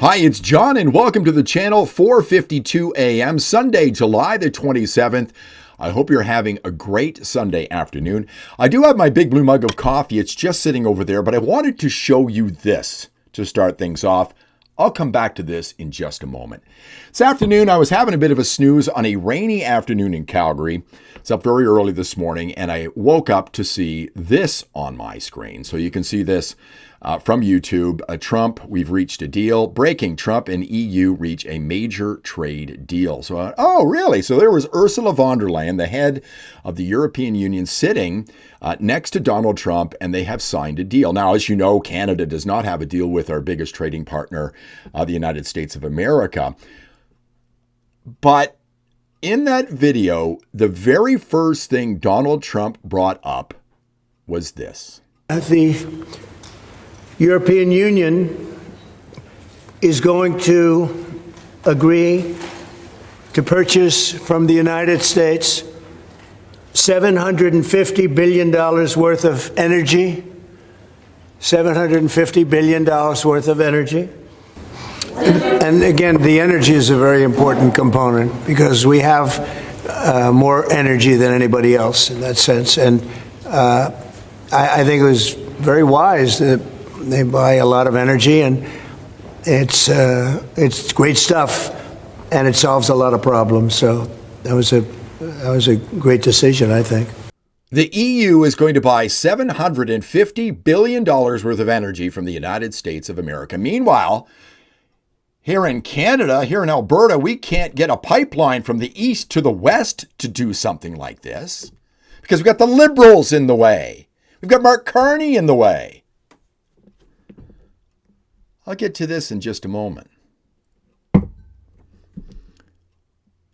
Hi, it's John, and welcome to the channel. 4:52 a.m. Sunday, July the 27th. I hope you're having a great Sunday afternoon. I do have my big blue mug of coffee. It's just sitting over there, but I wanted to show you this to start things off. I'll come back to this in just a moment. This afternoon, I was having a bit of a snooze on a rainy afternoon in Calgary. It's up very early this morning, and I woke up to see this on my screen. So you can see this from YouTube. Trump, we've reached a deal. Breaking: Trump and EU reach a major trade deal. So, oh, really? So there was Ursula von der Leyen, the head of the European Union, sitting next to Donald Trump, and they have signed a deal. Now, as you know, Canada does not have a deal with our biggest trading partner, the United States of America. But in that video, the very first thing Donald Trump brought up was this. The European Union is going to agree to purchase from the United States $750 billion worth of energy. $750 billion worth of energy. And again, the energy is a very important component because we have more energy than anybody else in that sense. And I think it was very wise that they buy a lot of energy, and it's great stuff, and it solves a lot of problems. So that was a great decision, I think. The EU is going to buy $750 billion worth of energy from the United States of America. Meanwhile, here in Canada, here in Alberta, we can't get a pipeline from the east to the west to do something like this because we've got the Liberals in the way. We've got Mark Carney in the way. I'll get to this in just a moment.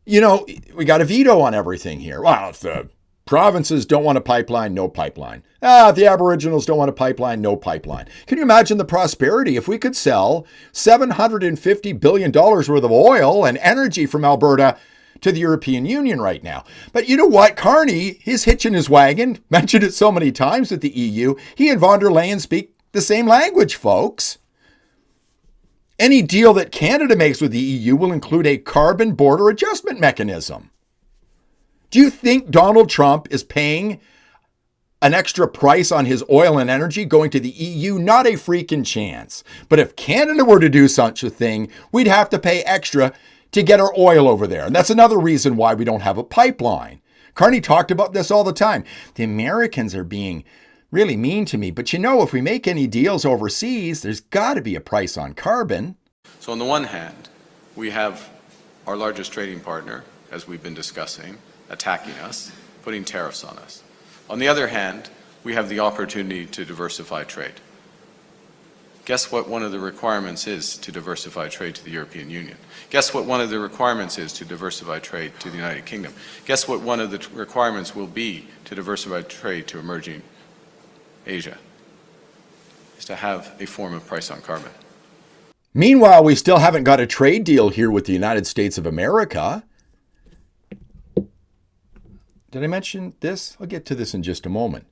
You know, we got a veto on everything here. Well, if the provinces don't want a pipeline, no pipeline. If the Aboriginals don't want a pipeline, no pipeline. Can you imagine the prosperity if we could sell $750 billion worth of oil and energy from Alberta to the European Union right now? But you know what? Carney, he's hitching his wagon. Mentioned it so many times with the EU. He and von der Leyen speak the same language, folks. Any deal that Canada makes with the EU will include a carbon border adjustment mechanism. Do you think Donald Trump is paying an extra price on his oil and energy going to the EU? Not a freaking chance. But if Canada were to do such a thing, we'd have to pay extra to get our oil over there. And that's another reason why we don't have a pipeline. Carney talked about this all the time. The Americans are being really mean to me. But you know, if we make any deals overseas, there's got to be a price on carbon. So on the one hand, we have our largest trading partner, as we've been discussing, attacking us, putting tariffs on us. On the other hand, we have the opportunity to diversify trade. Guess what one of the requirements is to diversify trade to the European Union? Guess what one of the requirements is to diversify trade to the United Kingdom? Guess what one of the requirements will be to diversify trade to emerging Asia? Is to have a form of price on carbon. Meanwhile, we still haven't got a trade deal here with the United States of America. Did I mention this? I'll get to this in just a moment.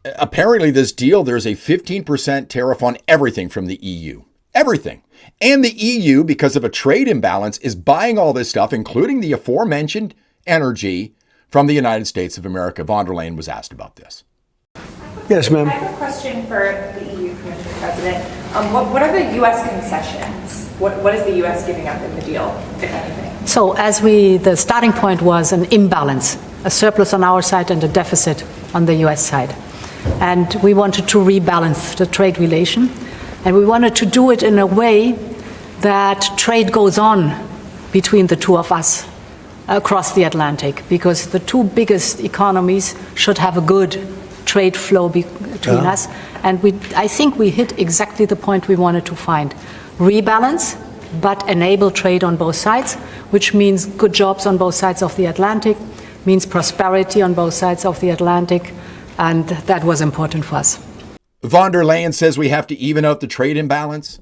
Apparently, this deal, there's a 15% tariff on everything from the EU. Everything. And the EU, because of a trade imbalance, is buying all this stuff, including the aforementioned energy, from the United States of America. Von der Leyen was asked about this. Yes, ma'am. I have a question for the EU Commissioner President. What are the U.S. concessions? What is the U.S. giving up in the deal, if anything? So the starting point was an imbalance, a surplus on our side and a deficit on the U.S. side. And we wanted to rebalance the trade relation. And we wanted to do it in a way that trade goes on between the two of us across the Atlantic, because the two biggest economies should have a good trade flow between us. And I think we hit exactly the point we wanted to find. Rebalance, but enable trade on both sides, which means good jobs on both sides of the Atlantic, means prosperity on both sides of the Atlantic, and that was important for us. Von der Leyen says we have to even out the trade imbalance.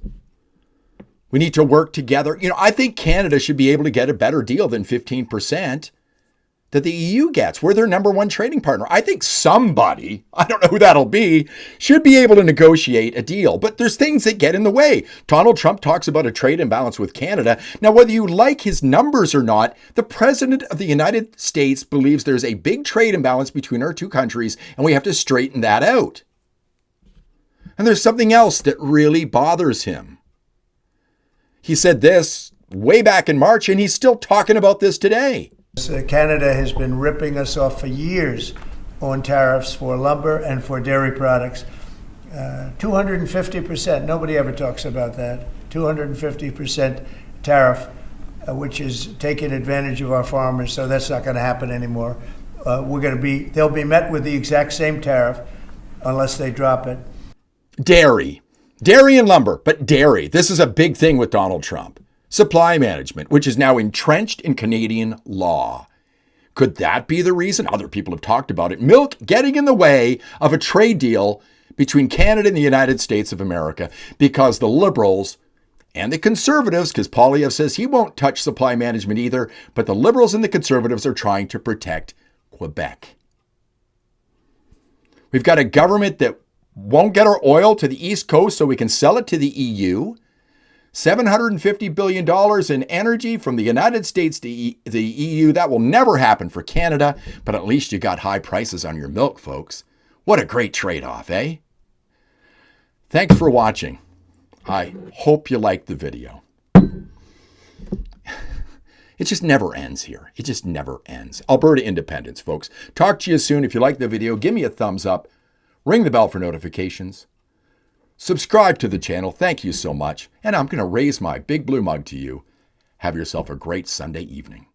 We need to work together. You know, I think Canada should be able to get a better deal than 15%. that the EU gets. We're their number one trading partner. I think somebody, I don't know who that'll be, should be able to negotiate a deal. But there's things that get in the way. Donald Trump talks about a trade imbalance with Canada. Now, whether you like his numbers or not, the President of the United States believes there's a big trade imbalance between our two countries, and we have to straighten that out. And there's something else that really bothers him. He said this way back in March, and he's still talking about this today. Canada has been ripping us off for years on tariffs for lumber and for dairy products. 250%, nobody ever talks about that. 250% tariff, which is taking advantage of our farmers, so that's not going to happen anymore. They'll be met with the exact same tariff unless they drop it. Dairy and lumber, but dairy. This is a big thing with Donald Trump. Supply management, which is now entrenched in Canadian law. Could that be the reason? Other people have talked about it. Milk getting in the way of a trade deal between Canada and the United States of America because the Liberals and the Conservatives, because Poilievre says he won't touch supply management either, but the Liberals and the Conservatives are trying to protect Quebec. We've got a government that won't get our oil to the East Coast so we can sell it to the EU. $750 billion in energy from the United States to the EU. That will never happen for Canada, but at least you got high prices on your milk, folks. What a great trade-off, eh? Thanks for watching. I hope you liked the video. It just never ends here. It just never ends. Alberta independence, folks. Talk to you soon. If you like the video, give me a thumbs up. Ring the bell for notifications. Subscribe to the channel. Thank you so much. And I'm going to raise my big blue mug to you. Have yourself a great Sunday evening.